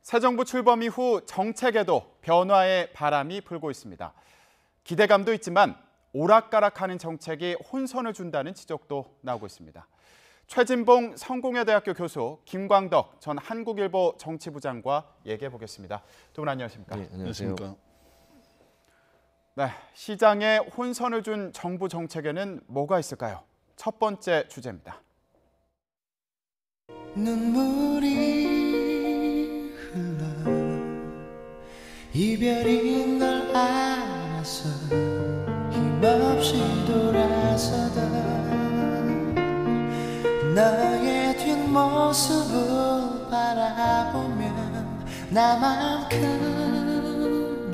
새 정부 출범 이후 정책에도 변화의 바람이 불고 있습니다. 기대감도 있지만 오락가락하는 정책이 혼선을 준다는 지적도 나오고 있습니다. 최진봉 성공회대학교 교수, 김광덕 전 한국일보 정치부장과 얘기해 보겠습니다. 두 분 안녕하십니까? 네, 안녕하십니까? 네, 시장에 혼선을 준 정부 정책에는 뭐가 있을까요? 첫 번째 주제입니다. 눈물이 흘러 이별인 걸 알아서 힘없이 돌아서다 너의 뒷모습을 바라보면 나만큼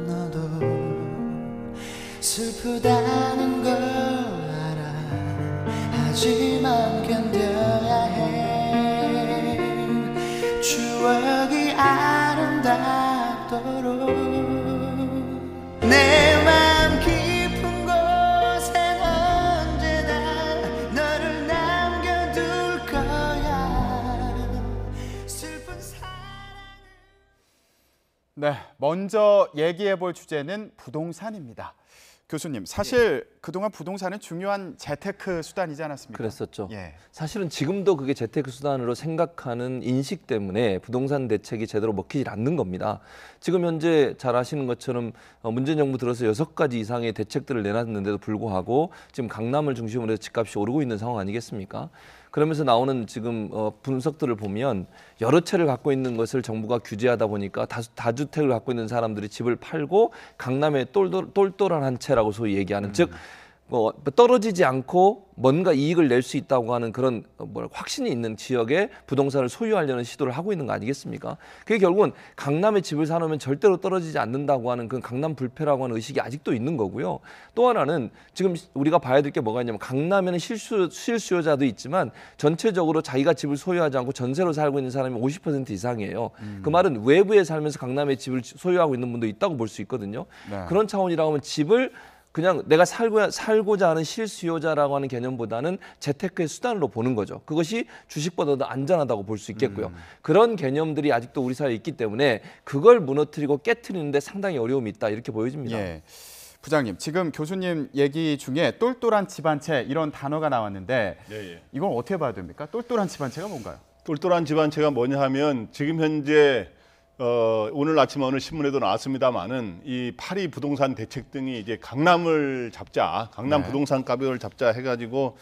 너도 슬프다는 걸 알아. 하지만 견뎌야 해. 추억이 아름답도록 내 맘 깊은 곳엔 언제나 너를 남겨둘 거야. 슬픈 사랑을. 네, 먼저 얘기해 볼 주제는 부동산입니다. 교수님, 사실 그동안 부동산은 중요한 재테크 수단이지 않았습니까? 그랬었죠. 예. 사실은 지금도 그게 재테크 수단으로 생각하는 인식 때문에 부동산 대책이 제대로 먹히질 않는 겁니다. 지금 현재 잘 아시는 것처럼 문재인 정부 들어서 6가지 이상의 대책들을 내놨는데도 불구하고 지금 강남을 중심으로 해서 집값이 오르고 있는 상황 아니겠습니까? 그러면서 나오는 지금 분석들을 보면 여러 채를 갖고 있는 것을 정부가 규제하다 보니까 다주택을 갖고 있는 사람들이 집을 팔고 강남에 똘똘한 한 채라고 소위 얘기하는 즉 떨어지지 않고 뭔가 이익을 낼 수 있다고 하는 그런 확신이 있는 지역에 부동산을 소유하려는 시도를 하고 있는 거 아니겠습니까? 그게 결국은 강남에 집을 사놓으면 절대로 떨어지지 않는다고 하는 그 강남 불패라고 하는 의식이 아직도 있는 거고요. 또 하나는 지금 우리가 봐야 될 게 뭐가 있냐면 강남에는 실수요자도 있지만 전체적으로 자기가 집을 소유하지 않고 전세로 살고 있는 사람이 50% 이상이에요. 그 말은 외부에 살면서 강남에 집을 소유하고 있는 분도 있다고 볼 수 있거든요. 네. 그런 차원이라고 하면 집을 그냥 내가 살고자 하는 실수요자라고 하는 개념보다는 재테크의 수단으로 보는 거죠. 그것이 주식보다도 안전하다고 볼 수 있겠고요. 그런 개념들이 아직도 우리 사회에 있기 때문에 그걸 무너뜨리고 깨트리는데 상당히 어려움이 있다 이렇게 보여집니다. 예. 부장님, 지금 교수님 얘기 중에 똘똘한 집 한 채 이런 단어가 나왔는데 이건 어떻게 봐야 됩니까? 똘똘한 집 한 채가 뭔가요? 똘똘한 집 한 채가 뭐냐 하면 지금 현재 오늘 아침에 어느 신문에도 나왔습니다만은 이 파리 부동산 대책 등이 이제 강남을 잡자, 강남 네. 부동산 가격을 잡자 해가지고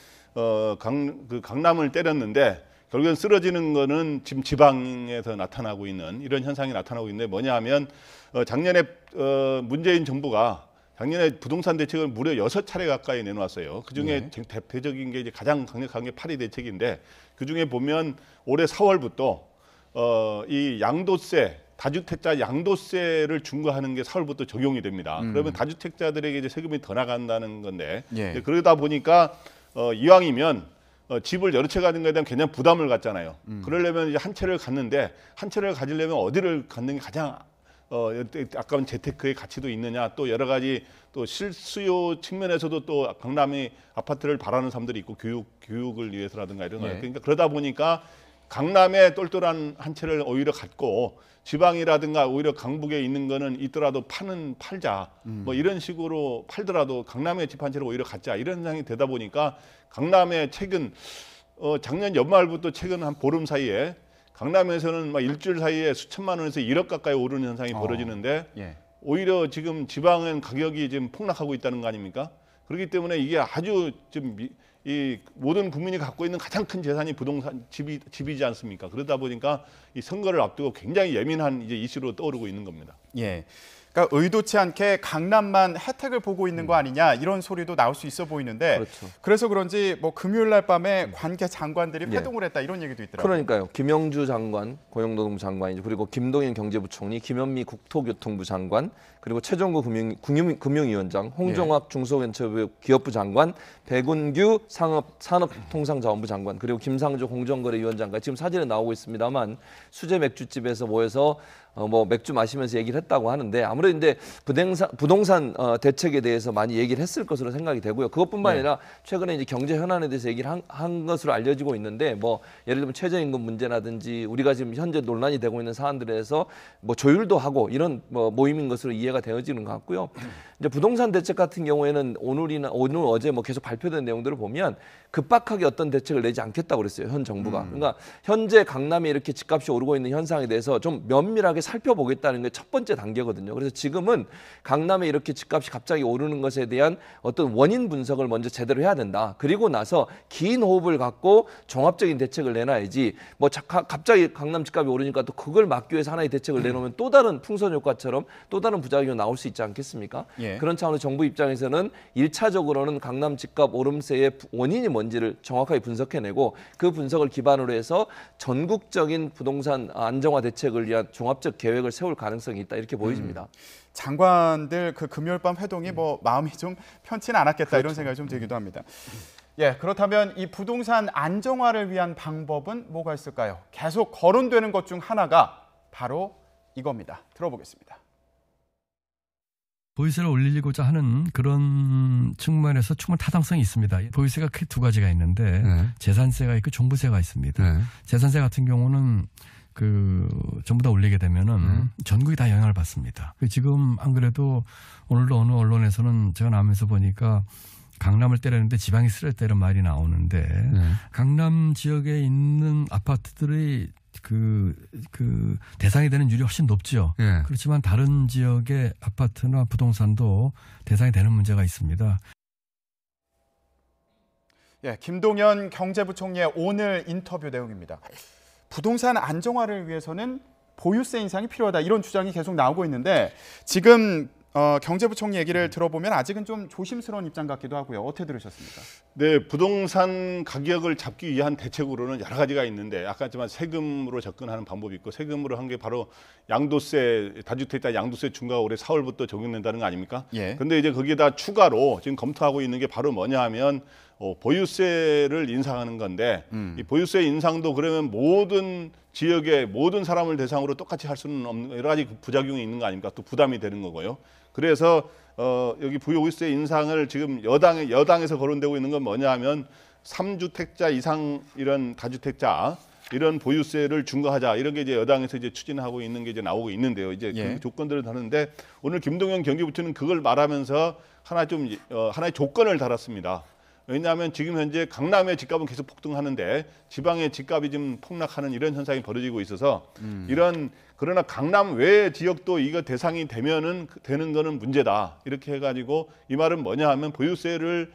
강남을 때렸는데 결국엔 쓰러지는 거는 지금 지방에서 나타나고 있는 이런 현상이 나타나고 있는데 뭐냐 하면 작년에 문재인 정부가 작년에 부동산 대책을 무려 6차례 가까이 내놓았어요. 그중에 대표적인 게 이제 가장 강력한 게 파리 대책인데 그중에 보면 올해 4월부터 이 양도세, 다주택자 양도세를 중과하는 게 4월부터 적용이 됩니다. 그러면 다주택자들에게 이제 세금이 더 나간다는 건데 그러다 보니까 이왕이면 집을 여러 채 가진 거에 대한 굉장히 부담을 갖잖아요. 그러려면 이제 한 채를 갖는데 한 채를 가지려면 어디를 갖는 게 가장 아까운 재테크의 가치도 있느냐 또 여러 가지 또 실수요 측면에서도 또 강남의 아파트를 바라는 사람들이 있고 교육을 위해서라든가 이런 거 그러니까 그러다 보니까 강남에 똘똘한 한 채를 오히려 갖고 지방이라든가 오히려 강북에 있는 거는 있더라도 팔자 뭐 이런 식으로 팔더라도 강남에 집 한 채를 오히려 갖자 이런 현상이 되다 보니까 강남에 최근 작년 연말부터 최근 한 보름 사이에 강남에서는 막 일주일 사이에 수천만 원에서 1억 가까이 오르는 현상이 벌어지는데 오히려 지금 지방은 가격이 지금 폭락하고 있다는 거 아닙니까? 그렇기 때문에 이게 아주 좀 이 모든 국민이 갖고 있는 가장 큰 재산이 부동산 집이지 않습니까? 그러다 보니까 이 선거를 앞두고 굉장히 예민한 이제 이슈로 떠오르고 있는 겁니다. 예. 그러니까 의도치 않게 강남만 혜택을 보고 있는 거 아니냐 이런 소리도 나올 수 있어 보이는데 그렇죠. 그래서 그런지 뭐 금요일 날 밤에 관계 장관들이 회동을 했다 이런 얘기도 있더라고요. 그러니까요. 김영주 장관, 고용노동부 장관이죠. 그리고 김동연 경제부총리, 김현미 국토교통부 장관, 그리고 최종구 금융위원장, 홍종학 중소벤처부 기업부 장관, 백운규 산업통상자원부 장관, 그리고 김상조 공정거래위원장까지 지금 사진에 나오고 있습니다만 수제 맥주집에서 모여서 뭐 맥주 마시면서 얘기를 했다고 하는데 아무래도 이제 부동산 대책에 대해서 많이 얘기를 했을 것으로 생각이 되고요. 그것뿐만 아니라 최근에 이제 경제 현안에 대해서 얘기를 한 것으로 알려지고 있는데 뭐 예를 들면 최저임금 문제라든지 우리가 지금 현재 논란이 되고 있는 사안들에서 뭐 조율도 하고 이런 뭐 모임인 것으로 이해가 되어지는 것 같고요. 이제 부동산 대책 같은 경우에는 오늘 어제 뭐 계속 발표된 내용들을 보면 급박하게 어떤 대책을 내지 않겠다고 그랬어요. 현 정부가. 그러니까 현재 강남에 이렇게 집값이 오르고 있는 현상에 대해서 좀 면밀하게 살펴보겠다는 게 첫 번째 단계거든요. 그래서 지금은 강남에 이렇게 집값이 갑자기 오르는 것에 대한 어떤 원인 분석을 먼저 제대로 해야 된다. 그리고 나서 긴 호흡을 갖고 종합적인 대책을 내놔야지 뭐 갑자기 강남 집값이 오르니까 또 그걸 막기 위해서 하나의 대책을 내놓으면 또 다른 풍선 효과처럼 또 다른 부작용이 나올 수 있지 않겠습니까? 예. 그런 차원에서 정부 입장에서는 1차적으로는 강남 집값 오름세의 원인이 뭔지를 정확하게 분석해내고 그 분석을 기반으로 해서 전국적인 부동산 안정화 대책을 위한 종합적 계획을 세울 가능성이 있다 이렇게 보여집니다. 장관들 그 금요일 밤 회동이 뭐 마음이 좀 편치는 않았겠다 이런 생각이 좀 들기도 합니다. 예, 그렇다면 이 부동산 안정화를 위한 방법은 뭐가 있을까요? 계속 거론되는 것 중 하나가 바로 이겁니다. 들어보겠습니다. 보유세를 올리고자 하는 그런 측면에서 충분히 타당성이 있습니다. 보유세가 크게 두 가지가 있는데 재산세가 있고 종부세가 있습니다. 재산세 같은 경우는 전부 다 올리게 되면은 전국이 다 영향을 받습니다. 지금 안 그래도 오늘도 어느 언론에서는 제가 나오면서 보니까 강남을 때렸는데 지방이 쓰레 때는 말이 나오는데 강남 지역에 있는 아파트들이 대상이 되는 율이 훨씬 높죠. 그렇지만 다른 지역의 아파트나 부동산도 대상이 되는 문제가 있습니다. 예, 김동연 경제부총리의 오늘 인터뷰 내용입니다. 부동산 안정화를 위해서는 보유세 인상이 필요하다 이런 주장이 계속 나오고 있는데 지금 경제부총리 얘기를 들어보면 아직은 좀 조심스러운 입장 같기도 하고요. 어떻게 들으셨습니까? 네, 부동산 가격을 잡기 위한 대책으로는 여러 가지가 있는데 아까 했지만 세금으로 접근하는 방법이 있고 세금으로 한 게 바로 양도세, 다주택자 양도세 중과가 올해 4월부터 적용된다는 거 아닙니까? 예. 근데 이제 거기에다 추가로 지금 검토하고 있는 게 바로 뭐냐 하면 보유세를 인상하는 건데 이 보유세 인상도 그러면 모든 지역의 모든 사람을 대상으로 똑같이 할 수는 없는 여러 가지 부작용이 있는 거 아닙니까? 또 부담이 되는 거고요. 그래서 여기 보유세 인상을 지금 여당에서 거론되고 있는 건 뭐냐 하면 3주택자 이상 이런 다주택자 이런 보유세를 중과하자 이런 게 이제 여당에서 이제 추진하고 있는 게 이제 나오고 있는데요. 이제 예. 그 조건들을 다는데 오늘 김동연 경기부총리는 그걸 말하면서 하나의 조건을 달았습니다. 왜냐하면 지금 현재 강남의 집값은 계속 폭등하는데 지방의 집값이 좀 폭락하는 이런 현상이 벌어지고 있어서 그러나 강남 외 지역도 이거 대상이 되는 거는 문제다 이렇게 해가지고 이 말은 뭐냐 하면 보유세를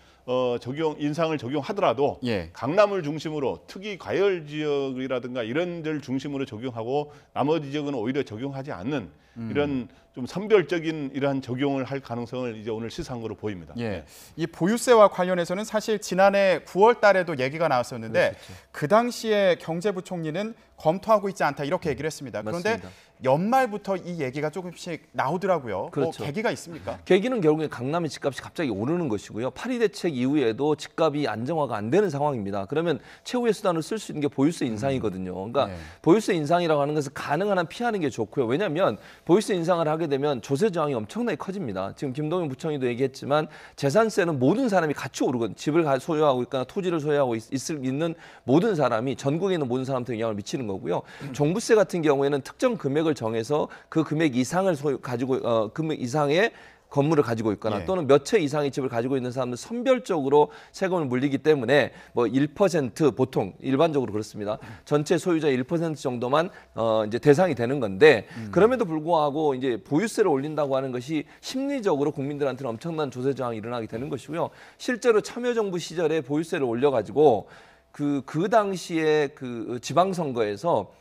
인상을 적용하더라도 예. 강남을 중심으로 특히 과열 지역이라든가 이런 데를 중심으로 적용하고 나머지 지역은 오히려 적용하지 않는 이런 좀 선별적인 이러한 적용을 할 가능성을 이제 오늘 시사한 것으로 보입니다. 예, 이 보유세와 관련해서는 사실 지난해 9월 달에도 얘기가 나왔었는데 그 당시에 경제부총리는 검토하고 있지 않다 이렇게 얘기를 했습니다. 그런데 맞습니다. 연말부터 이 얘기가 조금씩 나오더라고요. 그렇죠. 뭐 계기가 있습니까? 계기는 결국에 강남의 집값이 갑자기 오르는 것이고요. 8.2 대책 이후에도 집값이 안정화가 안 되는 상황입니다. 그러면 최후의 수단을 쓸 수 있는 게 보유세 인상이거든요. 그러니까 네. 보유세 인상이라고 하는 것은 가능한 한 피하는 게 좋고요. 왜냐하면 보유세 인상을 하게 되면 조세 저항이 엄청나게 커집니다. 지금 김동연 부총리도 얘기했지만 재산세는 모든 사람이 같이 오르거든요. 집을 소유하고 있거나 토지를 소유하고 있는 모든 사람이 전국에 있는 모든 사람한테 영향을 미치는 거고요. 종부세 같은 경우에는 특정 금액을 정해서 그 금액 이상을 금액 이상의 건물을 가지고 있거나 예. 또는 몇 채 이상의 집을 가지고 있는 사람들 선별적으로 세금을 물리기 때문에 뭐 1% 보통 일반적으로 그렇습니다. 전체 소유자의 1% 정도만 이제 대상이 되는 건데 그럼에도 불구하고 이제 보유세를 올린다고 하는 것이 심리적으로 국민들한테는 엄청난 조세 저항이 일어나게 되는 것이고요. 실제로 참여정부 시절에 보유세를 올려가지고 그 당시에 그 지방선거에서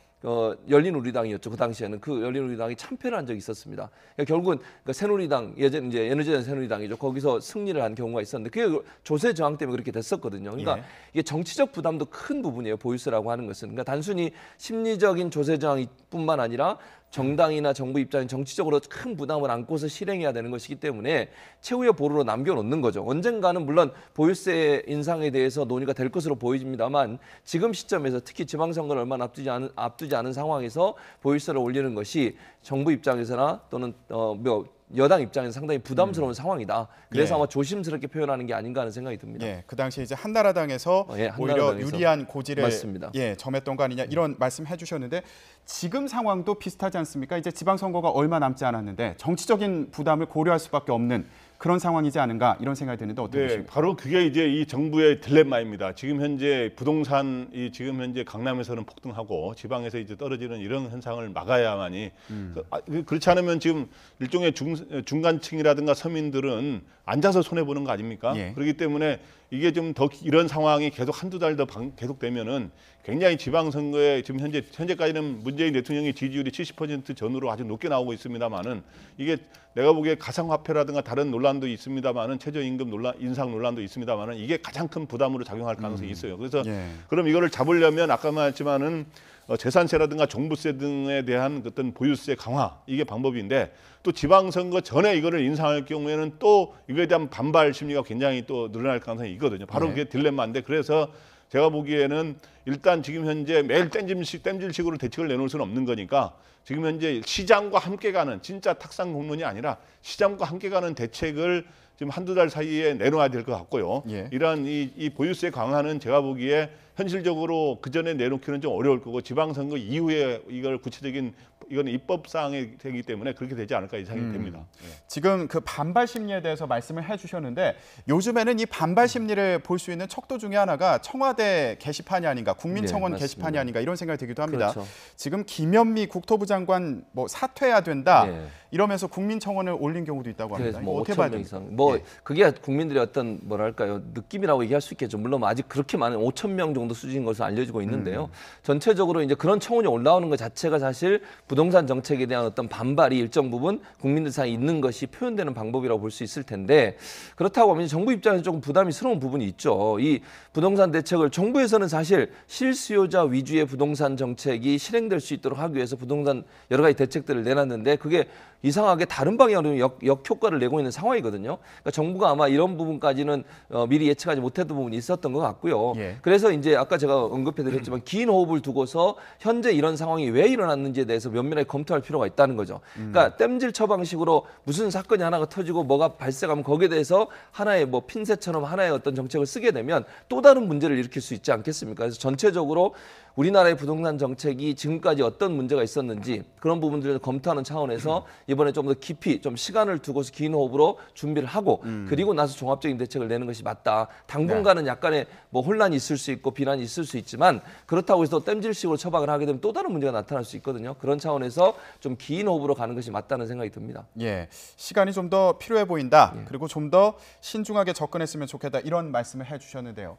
열린우리당이었죠. 그 당시에는 그 열린우리당이 참패를 한 적이 있었습니다. 그러니까 결국은 새누리당 예전 이제 에너지전 새누리당이죠. 거기서 승리를 한 경우가 있었는데 그게 조세 저항 때문에 그렇게 됐었거든요. 그러니까 예. 이게 정치적 부담도 큰 부분이에요. 보유세라고 하는 것은 그러니까 단순히 심리적인 조세 저항뿐만 아니라 정당이나 정부 입장에 정치적으로 큰 부담을 안고서 실행해야 되는 것이기 때문에 최후의 보루로 남겨놓는 거죠. 언젠가는 물론 보유세 인상에 대해서 논의가 될 것으로 보입니다만 지금 시점에서 특히 지방선거를 얼마 앞두지 않은 상황에서 보유세를 올리는 것이 정부 입장에서나 또는 여당 입장에서 상당히 부담스러운 상황이다. 그래서 예. 아마 조심스럽게 표현하는 게 아닌가 하는 생각이 듭니다. 예, 그 당시에 이제 한나라당에서 예, 오히려 한나라당에서. 유리한 고지를 맞습니다. 점했던 거 아니냐 이런 말씀해 주셨는데 지금 상황도 비슷하지 않습니까? 이제 지방선거가 얼마 남지 않았는데 정치적인 부담을 고려할 수밖에 없는 그런 상황이지 않은가 이런 생각이 드는데 어떻게 네, 보십니까? 바로 그게 이제 이 정부의 딜레마입니다. 지금 현재 부동산이 지금 현재 강남에서는 폭등하고 지방에서 이제 떨어지는 이런 현상을 막아야만이 그렇지 않으면 지금 일종의 중간층이라든가 서민들은 앉아서 손해 보는 거 아닙니까? 예. 그렇기 때문에 이게 좀 더 이런 상황이 계속 한두 달 더 계속되면은 굉장히 지방선거에 지금 현재까지는 문재인 대통령의 지지율이 70% 전후로 아주 높게 나오고 있습니다만은 이게 내가 보기에 가상화폐라든가 다른 논란도 있습니다만은 최저임금 인상 논란도 있습니다만은 이게 가장 큰 부담으로 작용할 가능성이 있어요. 그래서 예. 그럼 이거를 잡으려면 아까 말했지만은 재산세라든가 종부세 등에 대한 어떤 보유세 강화 이게 방법인데 또 지방선거 전에 이거를 인상할 경우에는 또 이거에 대한 반발 심리가 굉장히 또 늘어날 가능성이 있거든요. 바로 그게 딜레마인데 그래서 제가 보기에는 일단 지금 현재 매일 땜질식으로 대책을 내놓을 수는 없는 거니까 지금 현재 시장과 함께 가는 진짜 탁상 공론이 아니라 시장과 함께 가는 대책을 지금 한두 달 사이에 내놓아야 될 것 같고요. 예. 이러한 이 보유세 강화는 제가 보기에 현실적으로 그 전에 내놓기는 좀 어려울 거고 지방선거 이후에 이걸 구체적인 이건 입법 사항이 되기 때문에 그렇게 되지 않을까 예상이 됩니다. 예. 지금 그 반발 심리에 대해서 말씀을 해주셨는데 요즘에는 이 반발 심리를 볼 수 있는 척도 중에 하나가 청와대 게시판이 아닌가, 국민청원 네, 게시판이 맞습니다. 아닌가 이런 생각이 들기도 합니다. 그렇죠. 지금 김현미 국토부 장관 뭐 사퇴해야 된다 예. 이러면서 국민청원을 올린 경우도 있다고 합니다. 그래서 이거 뭐 어떻게 5천 봐야 명 됩니까? 이상. 뭐 예. 그게 국민들의 어떤 뭐랄까요 느낌이라고 얘기할 수 있겠죠. 물론 아직 그렇게 많은 5천 명 정도 수준인 것으로 알려지고 있는데요. 전체적으로 이제 그런 청원이 올라오는 것 자체가 사실 부동산 정책에 대한 어떤 반발이 일정 부분 국민들 사이에 있는 것이 표현되는 방법이라고 볼 수 있을 텐데 그렇다고 하면 정부 입장에서 조금 부담스러운 부분이 있죠. 이 부동산 대책을 정부에서는 사실 실수요자 위주의 부동산 정책이 실행될 수 있도록 하기 위해서 부동산 여러 가지 대책들을 내놨는데 그게 이상하게 다른 방향으로 역효과를 내고 있는 상황이거든요. 그러니까 정부가 아마 이런 부분까지는 미리 예측하지 못했던 부분이 있었던 것 같고요. 예. 그래서 이제 아까 제가 언급해드렸지만 긴 호흡을 두고서 현재 이런 상황이 왜 일어났는지에 대해서 면밀하게 검토할 필요가 있다는 거죠. 그러니까 땜질 처방식으로 무슨 사건이 하나가 터지고 뭐가 발생하면 거기에 대해서 하나의 뭐 핀셋처럼 하나의 어떤 정책을 쓰게 되면 또 다른 문제를 일으킬 수 있지 않겠습니까? 그래서 전체적으로 우리나라의 부동산 정책이 지금까지 어떤 문제가 있었는지 그런 부분들을 검토하는 차원에서 이번에 좀 더 깊이 좀 시간을 두고서 긴 호흡으로 준비를 하고 그리고 나서 종합적인 대책을 내는 것이 맞다. 당분간은 약간의 뭐 혼란이 있을 수 있고 비난이 있을 수 있지만 그렇다고 해서 땜질식으로 처방을 하게 되면 또 다른 문제가 나타날 수 있거든요. 그런 차원에서 좀 긴 호흡으로 가는 것이 맞다는 생각이 듭니다. 예, 시간이 좀 더 필요해 보인다. 그리고 좀 더 신중하게 접근했으면 좋겠다. 이런 말씀을 해주셨는데요.